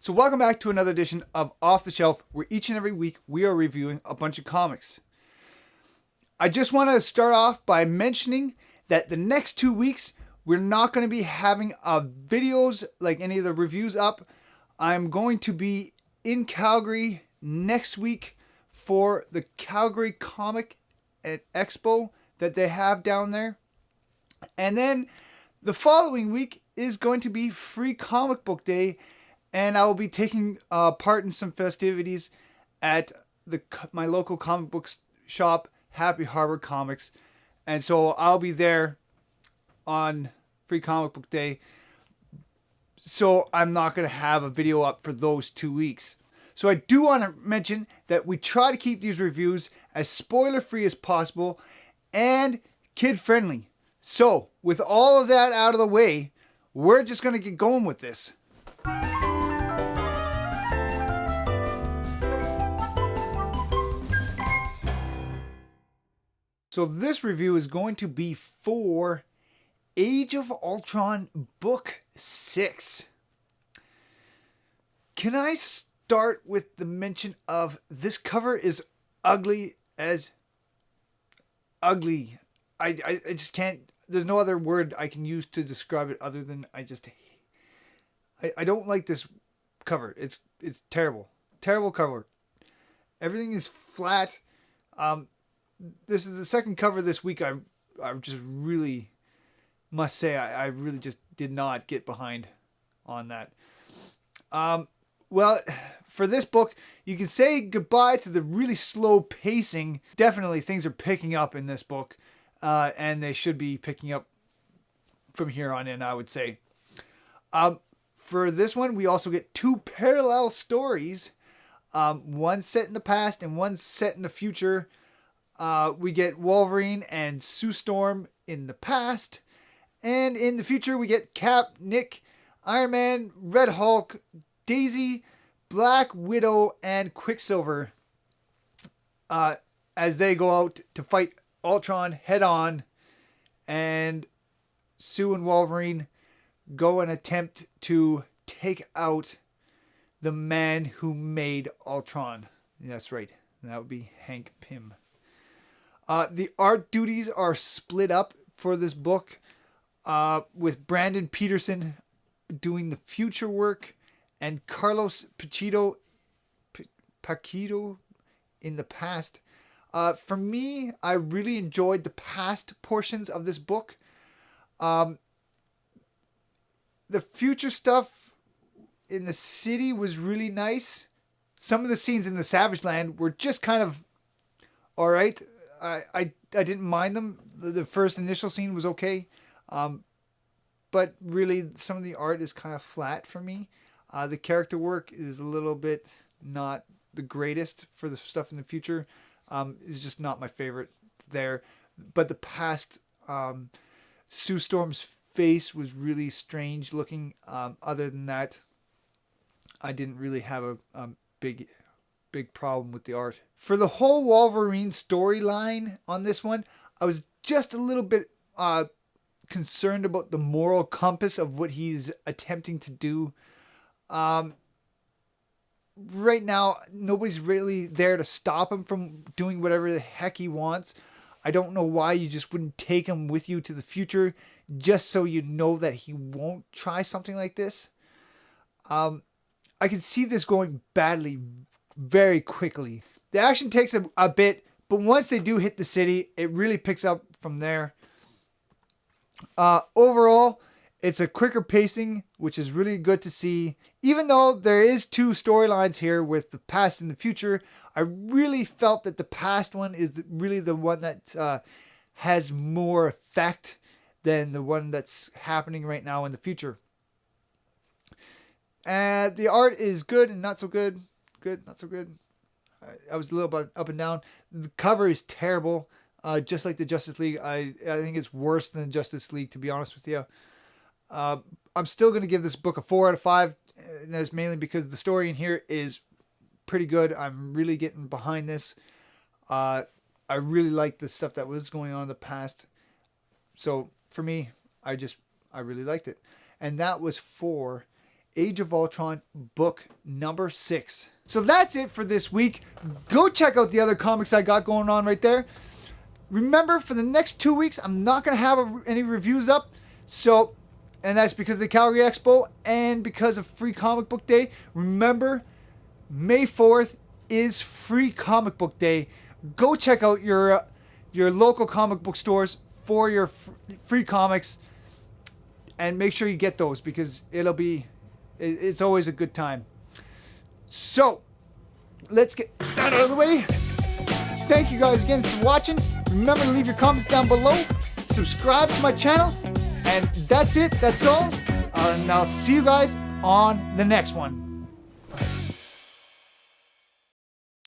So welcome back to another edition of Off the Shelf, where each and every week we are reviewing a bunch of comics. I just want to start off by mentioning that the next 2 weeks we're not going to be having videos like any of the reviews up. I'm going to be in Calgary next week for the Calgary Comic Expo that they have down there. And then the following week is going to be Free Comic Book Day, and I will be taking part in some festivities at my local comic book shop, Happy Harbor Comics. And so I'll be there on Free Comic Book Day. So I'm not going to have a video up for those 2 weeks. So I do want to mention that we try to keep these reviews as spoiler-free as possible and kid-friendly. So with all of that out of the way, we're just going to get going with this. So this review is going to be for Age of Ultron Book 6. Can I start with the mention of this cover is ugly as ugly. I just can't, there's no other word I can use to describe it other than I don't like this cover. It's terrible. Terrible cover. Everything is flat. This is the second cover this week I just really must say I really just did not get behind on that. Well, for this book, you can say goodbye to the really slow pacing. Definitely things are picking up in this book, and they should be picking up from here on in, I would say. For this one, we also get two parallel stories, one set in the past and one set in the future. We get Wolverine and Sue Storm in the past. And in the future, we get Cap, Nick, Iron Man, Red Hulk, Daisy, Black Widow, and Quicksilver as they go out to fight Ultron head on. And Sue and Wolverine go and attempt to take out the man who made Ultron. That's right. That would be Hank Pym. The art duties are split up for this book, with Brandon Peterson doing the future work and Carlos Paquito in the past. For me, I really enjoyed the past portions of this book. The future stuff in the city was really nice. Some of the scenes in the Savage Land were just kind of all right. I didn't mind them. The first initial scene was okay. But really, some of the art is kind of flat for me. The character work is a little bit not the greatest for the stuff in the future. Is just not my favorite there. But the past, Sue Storm's face was really strange looking. Other than that, I didn't really have a big problem with the art. For the whole Wolverine storyline on this one, I was just a little bit concerned about the moral compass of what he's attempting to do. Right now, nobody's really there to stop him from doing whatever the heck he wants. I don't know why you just wouldn't take him with you to the future just so you know that he won't try something like this. I can see this going badly very quickly. The action takes a bit, but once they do hit the city, it really picks up from there. Overall, it's a quicker pacing, which is really good to see. Even though there is two storylines here with the past and the future, I really felt that the past one is really the one that has more effect than the one that's happening right now in the future. The art is good and not so good. Good, not so good. I was a little bit up and down. The cover is terrible, just like the Justice League. I think it's worse than Justice League, to be honest with you. I'm still going to give this book a 4 out of 5. And that's mainly because the story in here is pretty good. I'm really getting behind this. I really like the stuff that was going on in the past. So for me, I really liked it. And that was for Age of Ultron book number 6. So that's it for this week. Go check out the other comics I got going on right there. Remember, for the next 2 weeks, I'm not going to have any reviews up. So, and that's because of the Calgary Expo and because of Free Comic Book Day. Remember, May 4th is Free Comic Book Day. Go check out your local comic book stores for your free comics. And make sure you get those because it's always a good time. So, let's get that out of the way. Thank you guys again for watching. Remember to leave your comments down below. Subscribe to my channel. And that's it. That's all. And I'll see you guys on the next one.